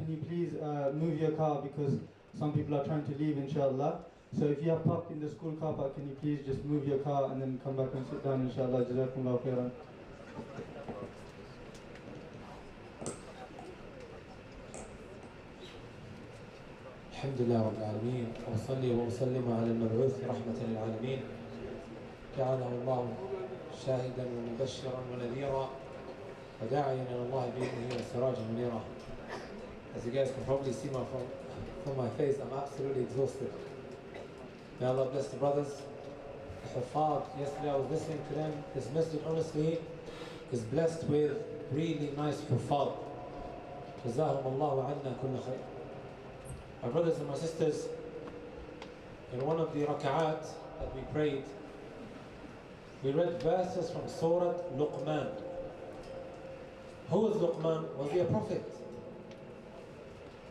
can you please move your car because some people are trying to leave, inshallah. So if you have parked in the school car park, can you please just move your car and then come back and sit down, inshallah. Jazakumullahu khairan. الحمد لله رب العالمين وأصلي وأسلم على المبعوث رحمة للعالمين جعله الله شاهدا ومبشرا ونذيرا وداعيا إلى الله بإذنه وسراجا منيرا. As you guys can probably see from my face, I'm absolutely exhausted. May Allah bless the brothers. The Hufad, yesterday I was listening to them. This masjid honestly is blessed with really nice Hufad. جزاهم الله عنا كل خير. My brothers and my sisters, in one of the raka'at that we prayed, we read verses from Surah Luqman. Who is Luqman? Was he a prophet?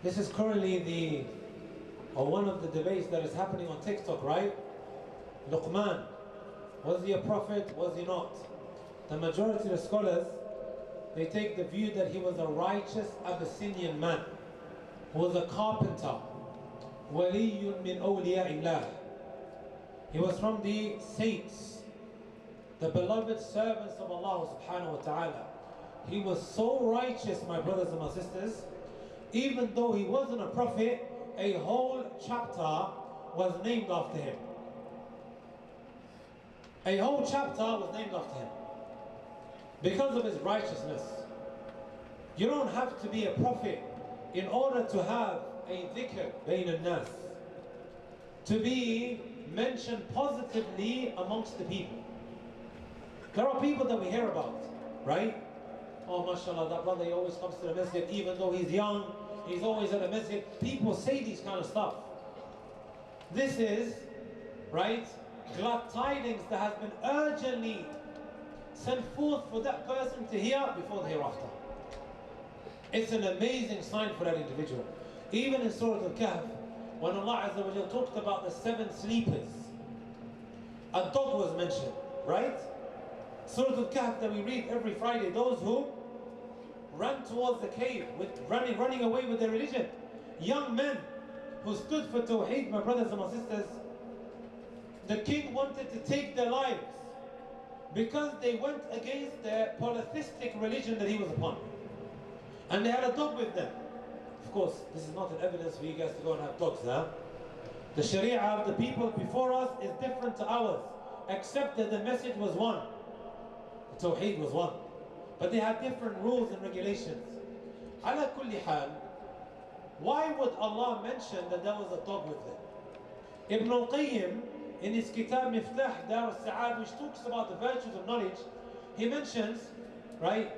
This is currently one of the debates that is happening on TikTok, right? Luqman, was he a prophet? Was he not? The majority of the scholars, they take the view that he was a righteous Abyssinian man, who was a carpenter. Waliyyun min awliya'illah. He was from the saints, the beloved servants of Allah subhanahu wa ta'ala. He was so righteous, my brothers and my sisters, even though he wasn't a prophet, a whole chapter was named after him. A whole chapter was named after him because of his righteousness. You don't have to be a prophet in order to have a dhikr bayn al-nas, to be mentioned positively amongst the people. There are people that we hear about, right? Oh, mashallah, that brother, he always comes to the masjid, even though he's young, he's always at the masjid. People say these kind of stuff. This is, right, glad tidings that has been urgently sent forth for that person to hear before the hereafter. It's an amazing sign for that individual. Even in Surah Al-Kahf, when Allah Azza wa Jal talked about the 7 sleepers, a dog was mentioned, right? Surah Al-Kahf that we read every Friday, those who ran towards the cave, running away with their religion. Young men who stood for Tawheed, my brothers and my sisters. The king wanted to take their lives because they went against the polytheistic religion that he was upon. And they had a dog with them. Of course, this is not an evidence for you guys to go and have dogs, huh? The Sharia of the people before us is different to ours, except that the message was one. The Tawheed was one. But they had different rules and regulations. Ala kulli hal, why would Allah mention that there was a dog with them? Ibn al-Qayyim, in his kitab Miftah Dar al-Sa'ad, which talks about the virtues of knowledge, he mentions, right,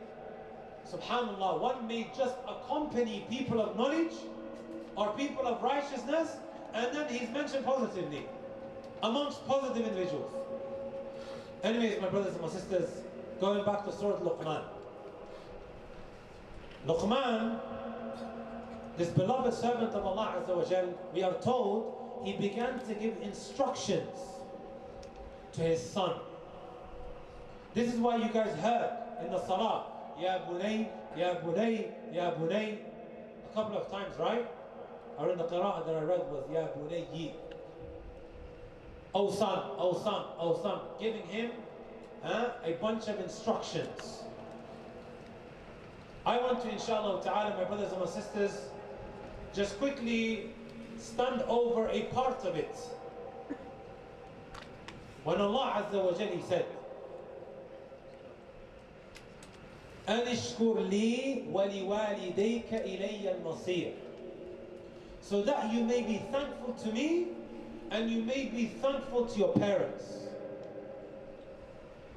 subhanallah, one may just accompany people of knowledge or people of righteousness, and then he's mentioned positively amongst positive individuals. Anyways, my brothers and my sisters, going back to Surah Luqman. Luqman, this beloved servant of Allah Azza wa Jal, we are told he began to give instructions to his son. This is why you guys heard in the Salah, Ya Bunay, Ya Bunay, Ya Bunay, a couple of times, right? Or in the Qira'ah that I read was Ya Bunayyi. Oh son, oh son, oh son, giving him a bunch of instructions. I want to, inshallah ta'ala, my brothers and my sisters, just quickly stand over a part of it. When Allah Azza wa Jalla said, Anishkur li wa liwalidayka ilayya al-masir, so that you may be thankful to me and you may be thankful to your parents.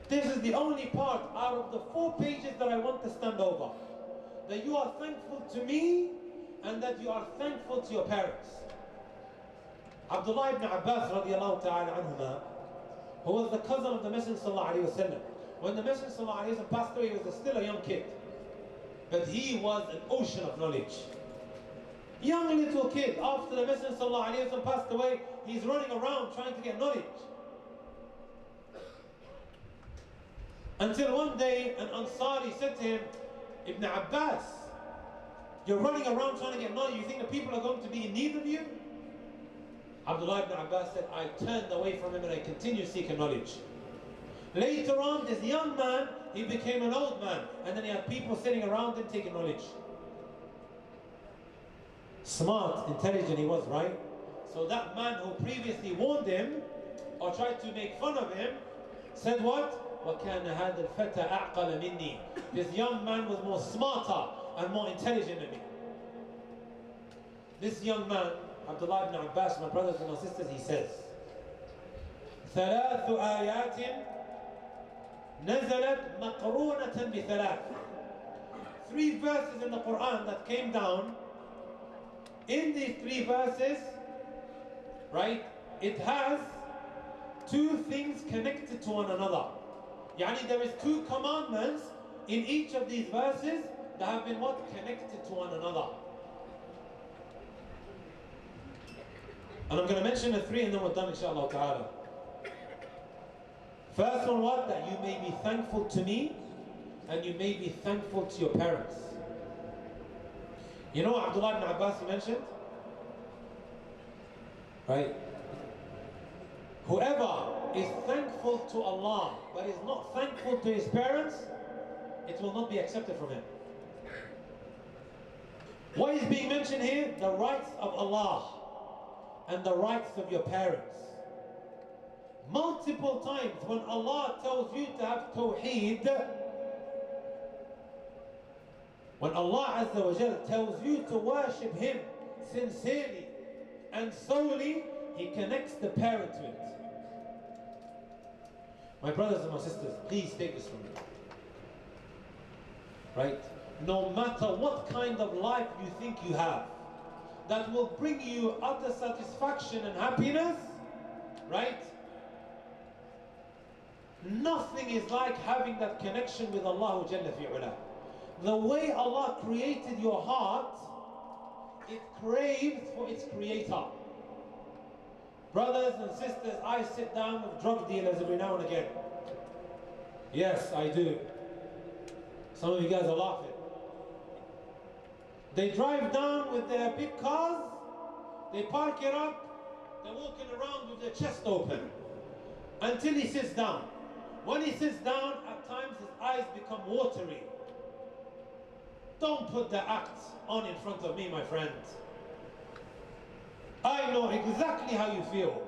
This is the only part out of the 4 pages that I want to stand over. That you are thankful to me and that you are thankful to your parents. Abdullah ibn Abbas radiallahu ta'ala anhuma, who was the cousin of the Messenger sallallahu alayhi wa sallam. When the Messenger sallallahu alayhi wa sallam passed away, he was still a young kid. But he was an ocean of knowledge. Young little kid, after the Messenger sallallahu alayhi wa sallam passed away, he's running around trying to get knowledge. Until one day an Ansari said to him, Ibn Abbas, You're running around trying to get knowledge. You think the people are going to be in need of you? Abdullah ibn Abbas said, I turned away from him and I continued seeking knowledge. Later on, this young man, he became an old man. And then he had people sitting around him taking knowledge. Smart, intelligent he was, right? So that man who previously warned him or tried to make fun of him said what? وَكَانَ هَذَا الْفَتَى أَعْقَلَ مِنِّي. This young man was more smarter and more intelligent than me. This young man, Abdullah ibn Abbas, my brothers and my sisters, he says, ثلاث آيات نزلت مقرونة بثلاث. 3 verses in the Quran that came down. In these 3 verses, right, it has 2 things connected to one another. Yani there is 2 commandments in each of these verses that have been what? Connected to one another. And I'm going to mention the 3 and then we're done inshallah ta'ala. First one, what? That you may be thankful to me and you may be thankful to your parents. You know what Abdullah ibn Abbas mentioned? Right? Whoever is thankful to Allah but is not thankful to his parents, it will not be accepted from him. What is being mentioned here? The rights of Allah and the rights of your parents. Multiple times when Allah tells you to have tawheed, when Allah Azza wa Jal tells you to worship Him sincerely and solely, He connects the parent to it. My brothers and my sisters, please take this from me. Right? No matter what kind of life you think you have, that will bring you utter satisfaction and happiness, right? Nothing is like having that connection with Allah Jalla fi'ala. The way Allah created your heart, it craves for its creator. Brothers and sisters, I sit down with drug dealers every now and again. Yes, I do. Some of you guys are laughing. They drive down with their big cars, they park it up, they're walking around with their chest open until he sits down. When he sits down, at times his eyes become watery. Don't put the act on in front of me, my friend. I know exactly how you feel.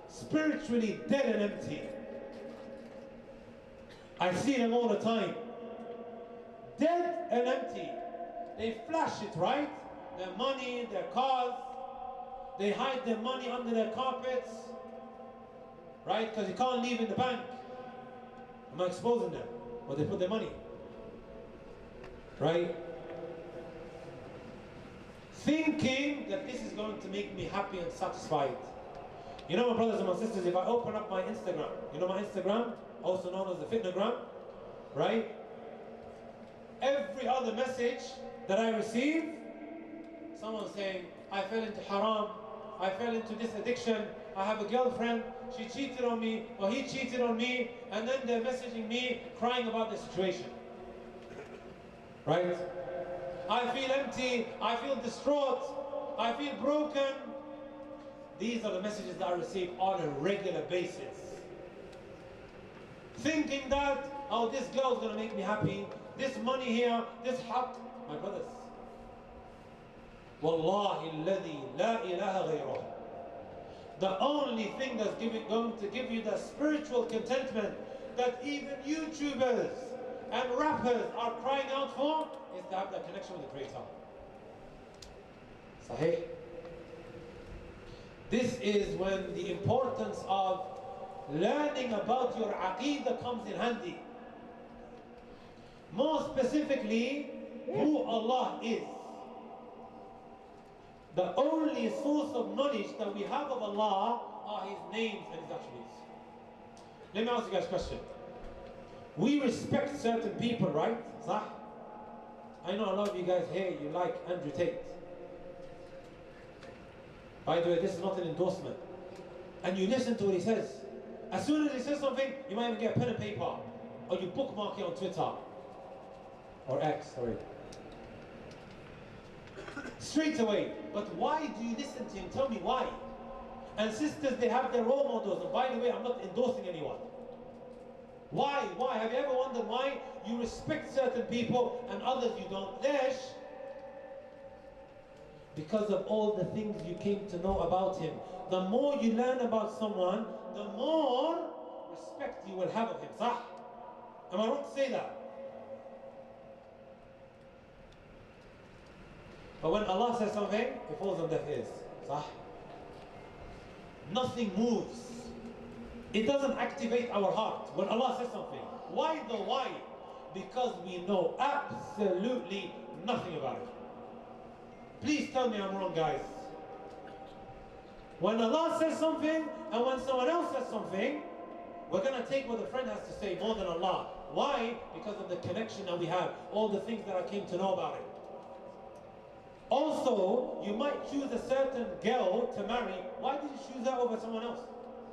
Spiritually dead and empty. I see them all the time. Dead and empty. They flash it, right? Their money, their cars. They hide their money under their carpets. Right? Because you can't leave in the bank. I'm not exposing them. But they put their money. Right? Thinking that this is going to make me happy and satisfied. You know, my brothers and my sisters, if I open up my Instagram, you know my Instagram, also known as the Fitnagram, right? Every other message that I receive, someone saying, I fell into haram, I fell into this addiction, I have a girlfriend, she cheated on me, or he cheated on me, and then they're messaging me, crying about the situation. Right? I feel empty, I feel distraught, I feel broken. These are the messages that I receive on a regular basis. Thinking that, oh, this girl's gonna make me happy, this money here, this haq. My brothers, Wallahi alladhi la ilaha ghayruh. The only thing that's going to give you the spiritual contentment that even YouTubers and rappers are crying out for is to have that connection with the Creator. Sahih? This is when the importance of learning about your aqeedah comes in handy. More specifically, who Allah is. The only source of knowledge that we have of Allah are His names and His attributes. Let me ask you guys a question. We respect certain people, right? Sah? I know a lot of you guys here, you like Andrew Tate. By the way, this is not an endorsement. And you listen to what he says. As soon as he says something, you might even get a pen and paper. Or you bookmark it on Twitter. Or X, sorry. Straight away. But why do you listen to him? Tell me why. And sisters, they have their role models. And by the way, I'm not endorsing anyone. Why? Why? Have you ever wondered why you respect certain people and others you don't? Lesh. Because of all the things you came to know about him. The more you learn about someone, the more respect you will have of him. Sah? Am I wrong to say that? But when Allah says something, it falls on deaf ears. Sah? Nothing moves. It doesn't activate our heart when Allah says something. Why though? Why? Because we know absolutely nothing about it. Please tell me I'm wrong, guys. When Allah says something and when someone else says something, we're going to take what the friend has to say more than Allah. Why? Because of the connection that we have, all the things that I came to know about it. Also, you might choose a certain girl to marry. Why did you choose her over someone else?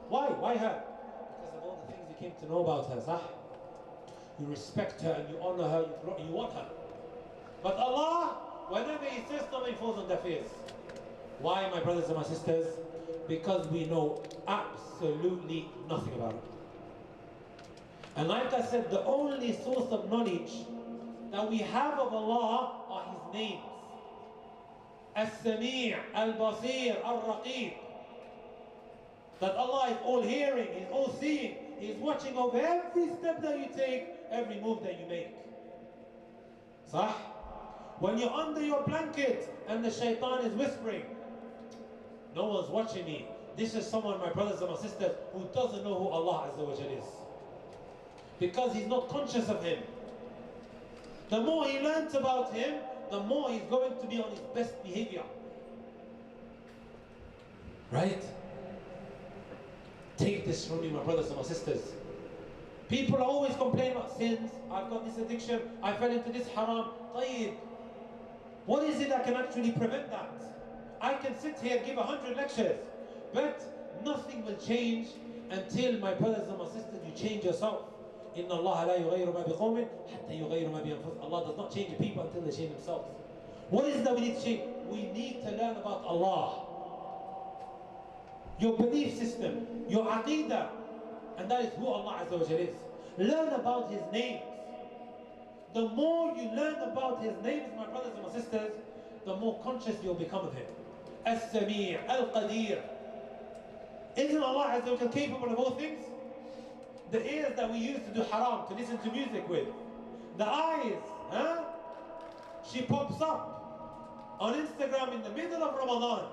Why? Why her? Because of all the things you came to know about her. Sah? You respect her and you honor her, you want her. But Allah, whenever He says something, falls on deaf ears. Why, my brothers and my sisters? Because we know absolutely nothing about it. And like I said, the only source of knowledge that we have of Allah are His names. As-Sami', Al-Basir, Al-Raqib. That Allah is all hearing, He's all seeing, He's watching over every step that you take, every move that you make. Sah? When you're under your blanket and the shaitan is whispering, no one's watching me. This is someone, my brothers and my sisters, who doesn't know who Allah Azza wa Jal is. Because he's not conscious of Him. The more he learns about Him, the more he's going to be on his best behavior. Right? Take this from me, my brothers and my sisters. People always complain about sins. I've got this addiction. I fell into this haram. Tayyib. What is it that can actually prevent that? I can sit here and give 100 lectures, but nothing will change until, my brothers and my sisters, you change yourself. Inna Allah la yughayyiru ma biqawmin hatta yughayyiru ma bi anfusihim. Allah does not change the people until they change themselves. What is it that we need to change? We need to learn about Allah. Your belief system, your aqidah, and that is who Allah Azza wa Jalla is. Learn about His names. The more you learn about His names, my brothers and my sisters, the more conscious you'll become of Him. As-Sami', Al-Qadir. Isn't Allah Azza wa Jalla capable of all things? The ears that we use to do haram, to listen to music with. The eyes, huh? She pops up on Instagram in the middle of Ramadan.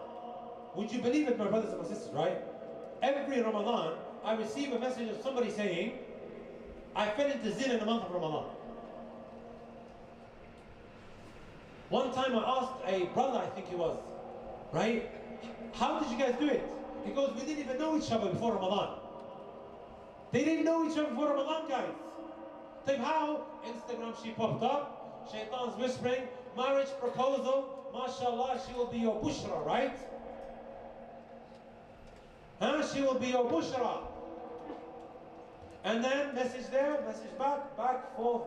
Would you believe it, my brothers and my sisters, right? Every Ramadan, I receive a message of somebody saying, I fell into zina in the month of Ramadan. One time I asked a brother, I think he was, right? How did you guys do it? He goes, we didn't even know each other before Ramadan. They didn't know each other before Ramadan, guys. Think how? Instagram, she popped up. Shaitan's whispering. Marriage proposal. MashaAllah, she will be your bushra, right? Huh? She will be your bushra. And then message there, message back, forth,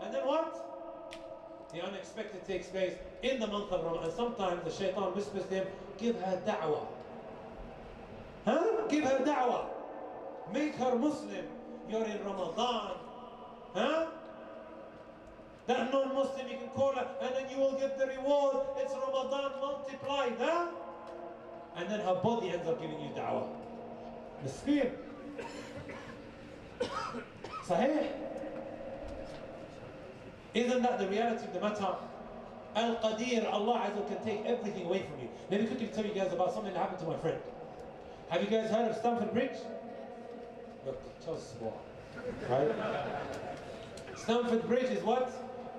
and then what? The unexpected takes place in the month of Ramadan. And sometimes the shaitan whispers to him, give her da'wah. Huh? Give her da'wah. Make her Muslim. You're in Ramadan. Huh? That non-Muslim, you can call her, and then you will get the reward. It's Ramadan multiplied, huh? And then her body ends up giving you da'wah. Miskeen. Sahih? Isn't that the reality of the matter? Al-Qadir, Allah Azza can take everything away from you. Let me quickly tell you guys about something that happened to my friend. Have you guys heard of Stamford Bridge? Look, Chelsea sport, right? Stamford Bridge is what?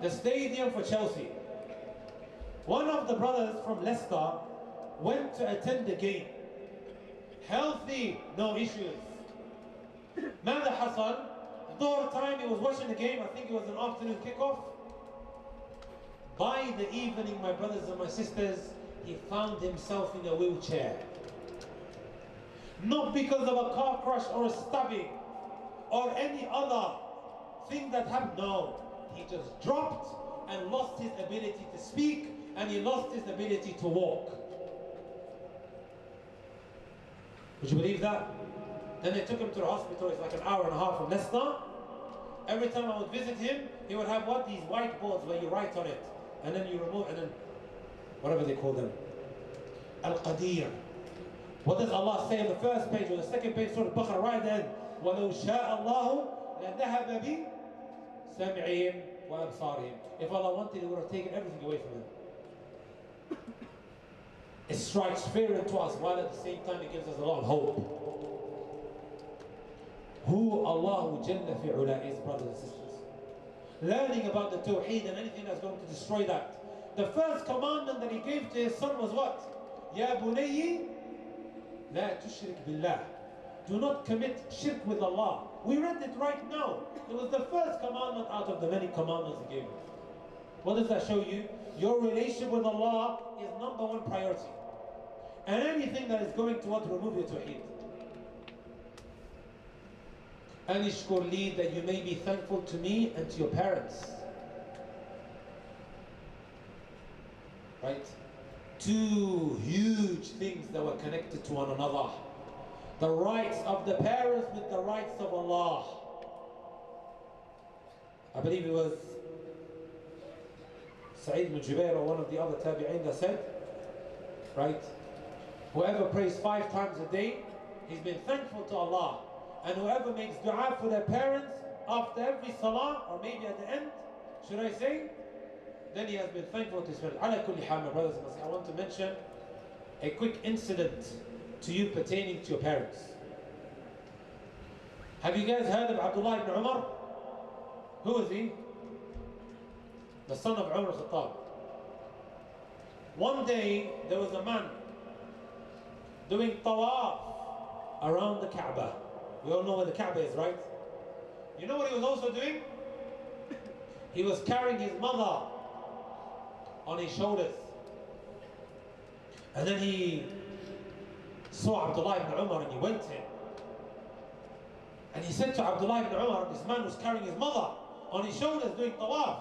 The stadium for Chelsea. One of the brothers from Leicester went to attend the game. Healthy, no issues. Mada Hassan, Dhuhr time, he was watching the game. I think it was an afternoon kickoff. By the evening, my brothers and my sisters, he found himself in a wheelchair. Not because of a car crash or a stabbing or any other thing that happened. No, he just dropped and lost his ability to speak and he lost his ability to walk. Would you believe that? Then they took him to the hospital. It's like an hour and a half from Leicester. Every time I would visit him, he would have what? These whiteboards where you write on it. And then you remove, and then whatever they call them. Al-Qadir. What does Allah say on the first page or the second page, Surah Al-Baqarah, right then? وَلَوْ شَاءَ اللَّهُ لَذَهَبَ بِسَمْعِهِمْ وَأَبْصَارِهِمْ. If Allah wanted, He would have taken everything away from them. It strikes fear into us, while at the same time it gives us a lot of hope. Who Allah Jalla fi'ula is, brothers and sisters. Learning about the Tawheed and anything that's going to destroy that. The first commandment that He gave to His son was what? Ya bunayyi la tushrik billah. Do not commit shirk with Allah. We read it right now. It was the first commandment out of the many commandments He gave us. What does that show you? Your relationship with Allah is number one priority. And anything that is going to what? Remove your Tawheed. And ishkur li, that you may be thankful to me and to your parents. Right? Two huge things that were connected to one another. The rights of the parents with the rights of Allah. I believe it was Sa'id ibn Jubair or one of the other tabi'in that said, right? Whoever prays 5 times a day, he's been thankful to Allah. And whoever makes dua for their parents after every salah, or maybe at the end, should I say, then he has been thankful to his parents. Ala kulli hal, my brothers and sisters, I want to mention a quick incident to you pertaining to your parents. Have you guys heard of Abdullah ibn Umar? Who is he? The son of Umar al-Khattab. One day there was a man doing tawaf around the Kaaba. We all know where the Kaaba is, right? You know what he was also doing? He was carrying his mother on his shoulders. And then he saw Abdullah ibn Umar and he went to him. And he said to Abdullah ibn Umar, this man was carrying his mother on his shoulders doing tawaf.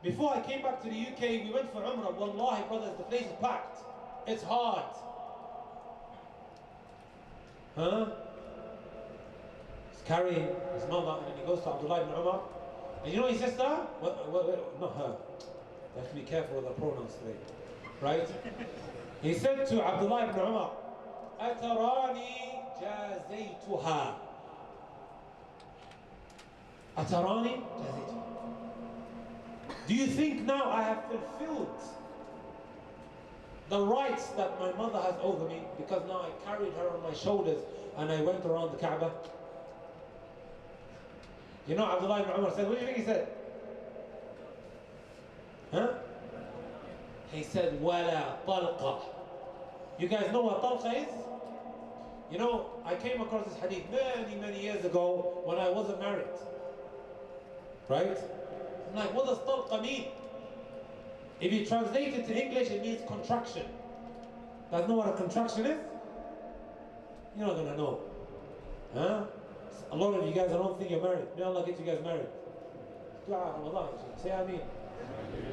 Before I came back to the UK, we went for Umrah. Wallahi, brothers, the place is packed. It's hard. Huh? He's carrying his mother and then he goes to Abdullah ibn Umar. And you know his sister? Not her. You have to be careful with the pronouns today. Right? He said to Abdullah ibn Umar, Atarani jazaytuha. Atarani jazaytuha. Do you think now I have fulfilled the rights that my mother has over me because now I carried her on my shoulders and I went around the Kaaba? You know, Abdullah ibn Umar said, what do you think he said? Huh? He said, wala talqa. You guys know what talqa is? You know, I came across this hadith many years ago when I wasn't married. Right? I'm like, what does talqa mean? If you translate it to English, it means contraction. Guys know what a contraction is? You're not gonna know. Huh? A lot of you guys, I don't think you're married. May Allah get you guys married. Dua Ramadan. Say Ameen.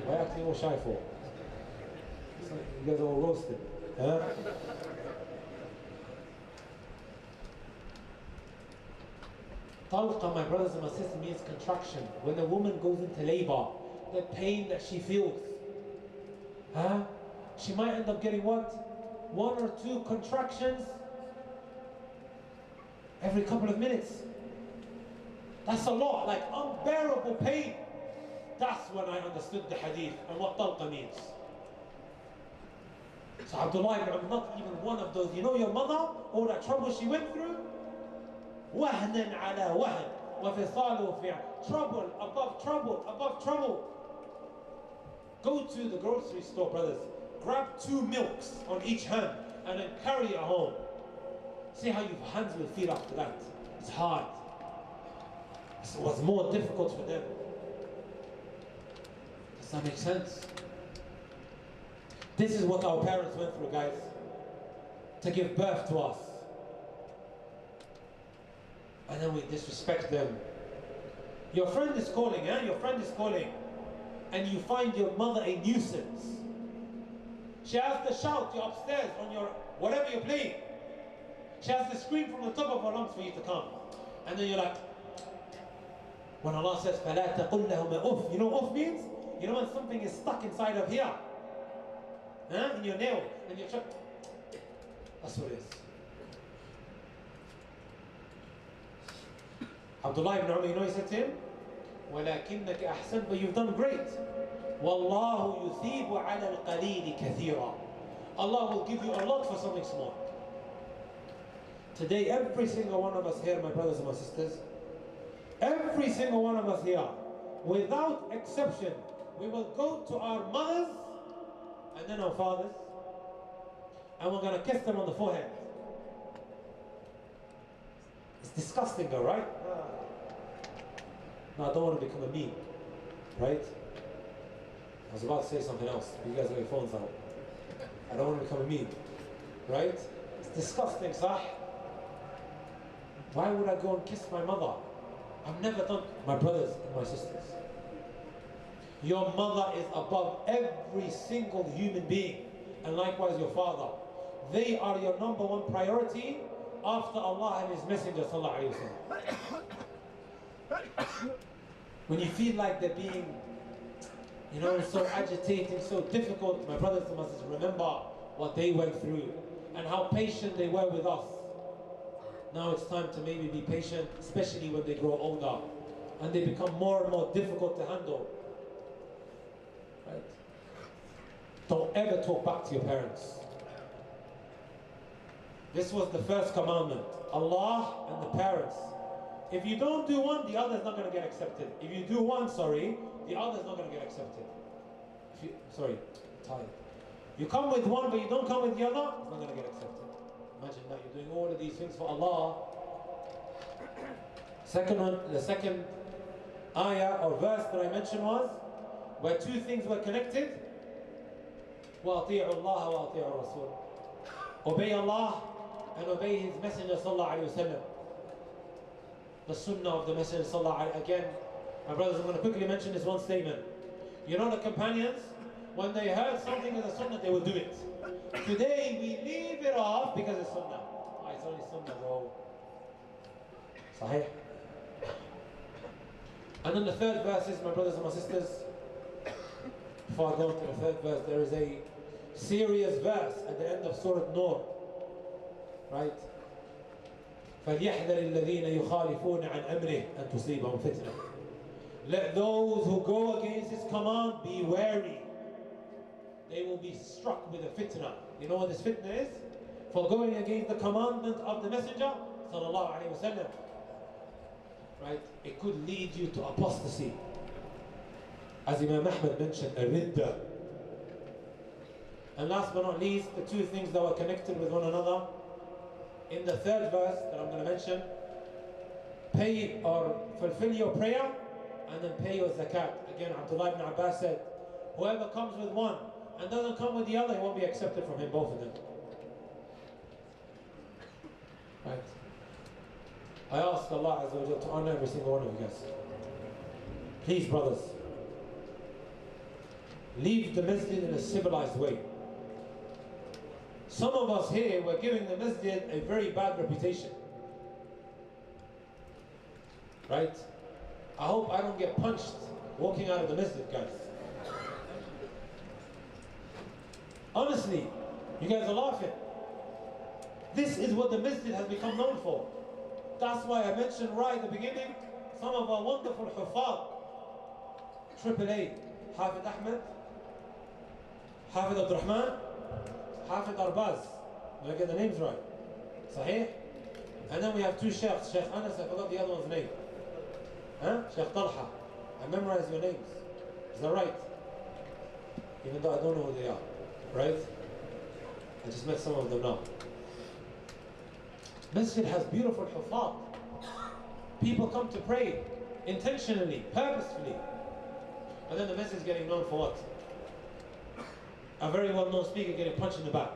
Why are you acting all shy for? You guys are all roasted. Huh? Talqa, my brothers and my sisters, means contraction. When a woman goes into labor, the pain that she feels. Huh? She might end up getting what? 1 or 2 contractions every couple of minutes. That's a lot, like unbearable pain. That's when I understood the hadith and what talqa means. So Abdullah ibn Umar, not even one of those. You know your mother, all that trouble she went through? وَهْنًا عَلَى وَهْنٍ وَفِصَالُهُ فِي trouble above trouble above trouble. Go to the grocery store, brothers. Grab 2 milks on each hand and then carry it home. See how your hands will feel after that. It's hard. It was more difficult for them. Does that make sense? This is what our parents went through, guys, to give birth to us. And then we disrespect them. Your friend is calling, eh? Your friend is calling. and you find your mother a nuisance. She has to shout, you're upstairs on your whatever you're playing. She has to scream from the top of her lungs for you to come. And then you're like, when Allah says, فَلَا تَقُلْ لَهُمَا أُفْ. You know what "uff" means? You know when something is stuck inside of here? Huh? In your nail. And you're trying. That's what it is. Abdullah ibn Umar, you know he said to him, وَلَكِنَّكَ أَحْسَنْ. But you've done great. وَاللَّهُ يُثِيبُ عَلَى الْقَلِيلِ كَثِيرًا. Allah will give you a lot for something small. Today, every single one of us here, my brothers and my sisters, every single one of us here, without exception, we will go to our mothers and then our fathers, and we're going to kiss them on the forehead. It's disgusting though, right? No, I don't want to become a meme, right? I was about to say something else, but you guys have your phones out. I don't want to become a meme, right? It's disgusting, sah. Why would I go and kiss my mother? I've never done. My brothers and my sisters, your mother is above every single human being, and likewise your father. They are your number one priority after Allah and His Messenger sallallahu alaihi wasallam. When you feel like they're being, so agitating, so difficult, my brothers and my sisters, remember what they went through and how patient they were with us. Now it's time to maybe be patient, especially when they grow older and they become more and more difficult to handle. Right? Don't ever talk back to your parents. This was the first commandment. Allah and the parents. If you don't do one, the other is not going to get accepted. If you do one, the other is not going to get accepted. Tired. You come with one, but you don't come with the other, it's not going to get accepted. Imagine that you're doing all of these things for Allah. The second ayah or verse that I mentioned was where two things were connected. وَأَطِيعُوا اللَّهَ وَأَطِيعُوا الرَّسُولَ. Obey Allah and obey His Messenger sallallahu alaihi wasallam. The sunnah of the Messenger sallallahu alaihi wasallam. Again, my brothers, I'm going to quickly mention this one statement. You know the companions, when they heard something in the sunnah, they would do it. Today we leave it off because it's sunnah. It's only sunnah, bro. Sahih. And then the third verse is, my brothers and my sisters, before I go into the third verse, there is a serious verse at the end of Surah Nur. Right? فَلْيَحْذَرِ الَّذِينَ يُخَالِفُونَ عَنْ أَمْرِهِ أَن تُصِيبَهُمْ فِتْنَةٌ. Let those who go against His command be wary. They will be struck with a fitna. You know what this fitna is? For going against the commandment of the Messenger sallallahu alaihi wasallam. Right? It could lead you to apostasy. As Imam Ahmad mentioned, a ridda. And last but not least, the two things that were connected with one another. In the third verse that I'm going to mention, pay or fulfill your prayer and then pay your zakat. Again, Abdullah ibn Abbas said, whoever comes with one and doesn't come with the other, it won't be accepted from him, both of them. Right? I ask Allah Azza wa Jalla to honor every single one of you guys. Please, brothers, leave the masjid in a civilized way. Some of us here, we're giving the masjid a very bad reputation. Right? I hope I don't get punched walking out of the masjid, guys. Honestly, you guys are laughing. This is what the masjid has become known for. That's why I mentioned right at the beginning, some of our wonderful hufad. AAA, Hafid Ahmed, Hafid Abdurrahman, Hafid Arbaz. Did I get the names right? Sahih? And then we have two sheikhs, Sheikh Anas, I forgot the other one's name. Sheikh Talha. I memorized your names. Is that right? Even though I don't know who they are. Right? I just met some of them now. Masjid has beautiful hufad. People come to pray intentionally, purposefully. And then the masjid is getting known for what? A very well-known speaker getting punched in the back.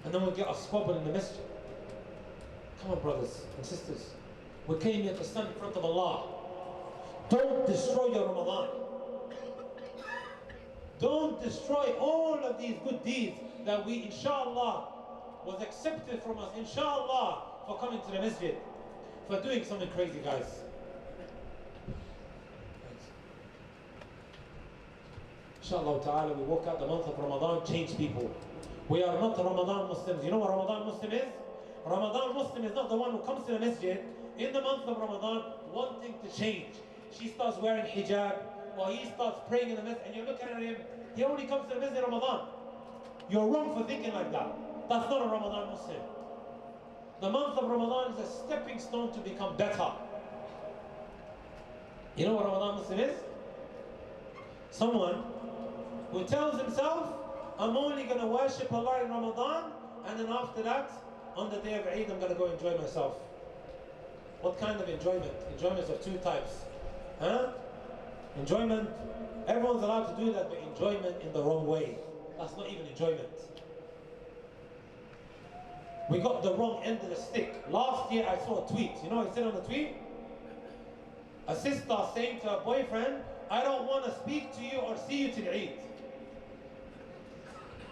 And then we'll get a squabble in the masjid. Come on, brothers and sisters. We came here to stand in front of Allah. Don't destroy your Ramadan. Don't destroy all of these good deeds that we, inshallah, was accepted from us, inshallah, for coming to the masjid, for doing something crazy, guys. Inshallah ta'ala, we walk out the month of Ramadan, change people. We are not Ramadan Muslims. You know what Ramadan Muslim is? Ramadan Muslim is not the one who comes to the masjid in the month of Ramadan wanting to change. She starts wearing hijab, or he starts praying in the masjid, and you're looking at him, he only comes to the masjid in Ramadan. You're wrong for thinking like that. That's not a Ramadan Muslim. The month of Ramadan is a stepping stone to become better. You know what Ramadan Muslim is? Someone who tells himself, I'm only going to worship Allah in Ramadan, and then after that, on the day of Eid, I'm going to go enjoy myself. What kind of enjoyment? Enjoyments of two types. Huh? Enjoyment, everyone's allowed to do that, but enjoyment in the wrong way. That's not even enjoyment. We got the wrong end of the stick. Last year I saw a tweet. You know what I said on the tweet? A sister saying to her boyfriend, I don't want to speak to you or see you till Eid.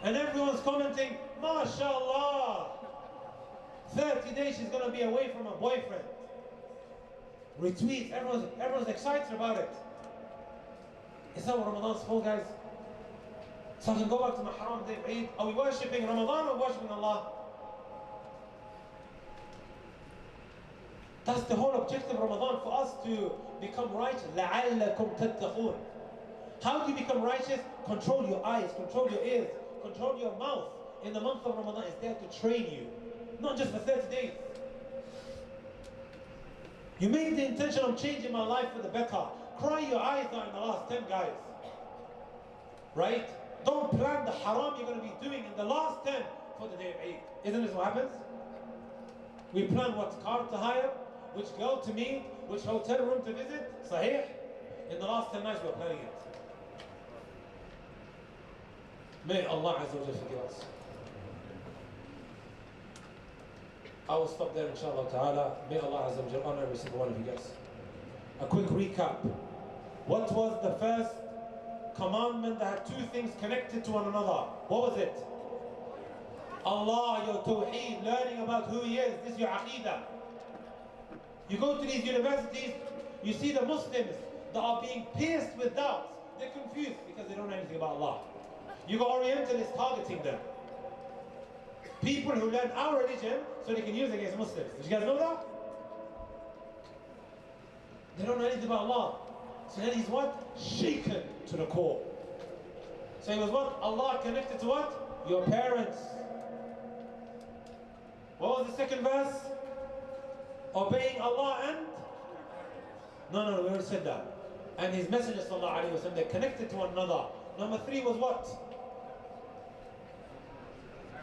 And everyone's commenting, MashaAllah, 30 days she's going to be away from her boyfriend. Retweets, everyone's excited about it. Is that what Ramadan's for, guys? So I can go back to my haram day of Eid. Are we worshipping Ramadan or worshipping Allah? That's the whole objective of Ramadan, for us to become righteous. لَعَلَّكُمْ تَتَّقُونَ. How do you become righteous? Control your eyes, control your ears, control your mouth. In the month of Ramadan, it's there to train you. Not just for 30 days. You make the intention of changing my life for the better. Cry your eyes out in the last 10, guys. Right? Don't plan the haram you're going to be doing in the last 10 for the day of Eid. Isn't this what happens? We plan what car to hire, which girl to meet, which hotel room to visit. Sahih? In the last 10 nights we're planning it. May Allah Azza wa Jalla forgive us. I will stop there, inshallah ta'ala. May Allah Azza wa Jalla honor every single one of you guys. A quick recap. What was the first commandment that had two things connected to one another? What was it? Allah, your tawheed, learning about who He is. This is your aqidah. You go to these universities, you see the Muslims that are being pierced with doubts. They're confused because they don't know anything about Allah. You got Orientalists targeting them. People who learn our religion so they can use it against Muslims. Did you guys know that? They don't know anything about Allah. So then he's what? Shaken to the core. So he was what? Allah connected to what? Your parents. What was the second verse? Obeying Allah and? No, we already said that. And His Messenger sallallahu alayhi wa sallam, they're connected to one another. Number 3 was what?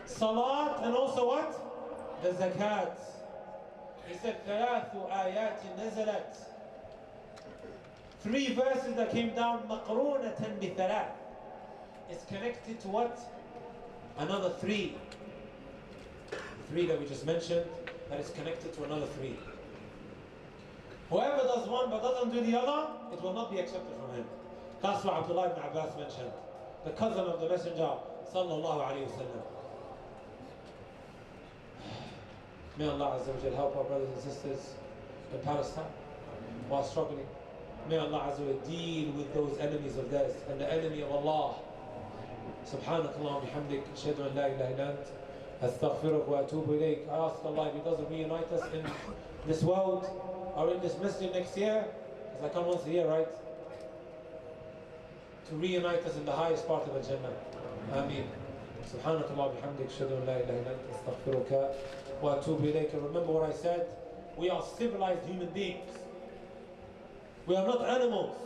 Salat, and also what? The zakat. He said, ثلاث آيات نزلت. 3 verses that came down, مقرونة بثلاث. It's connected to what? Another 3. 3 that we just mentioned, that is connected to another 3. Whoever does one but doesn't do the other, it will not be accepted from him. That's what Abdullah ibn Abbas mentioned, the cousin of the Messenger sallallahu alayhi wa sallam. May Allah Azza wa Jal help our brothers and sisters in Palestine while struggling. May Allah Azza wa Jal deal with those enemies of theirs and the enemy of Allah. Subhanakallah wa bihamdik, ashhadu an la ilaha illa ant, astaghfiruka wa atubu ilayk. I ask Allah if He doesn't reunite us in this world or in this masjid next year, because I come once a year, right? To reunite us in the highest part of Al-Jannah. Ameen. Subhanakallah wa bihamdik, ashhadu an la ilaha illa ant, astaghfiruka wa atubu ilayk. Remember what I said? We are civilized human beings. We are not animals.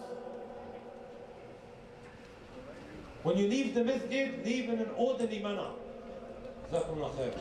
When you leave the masjid, leave in an orderly manner. Jazakumullah khair.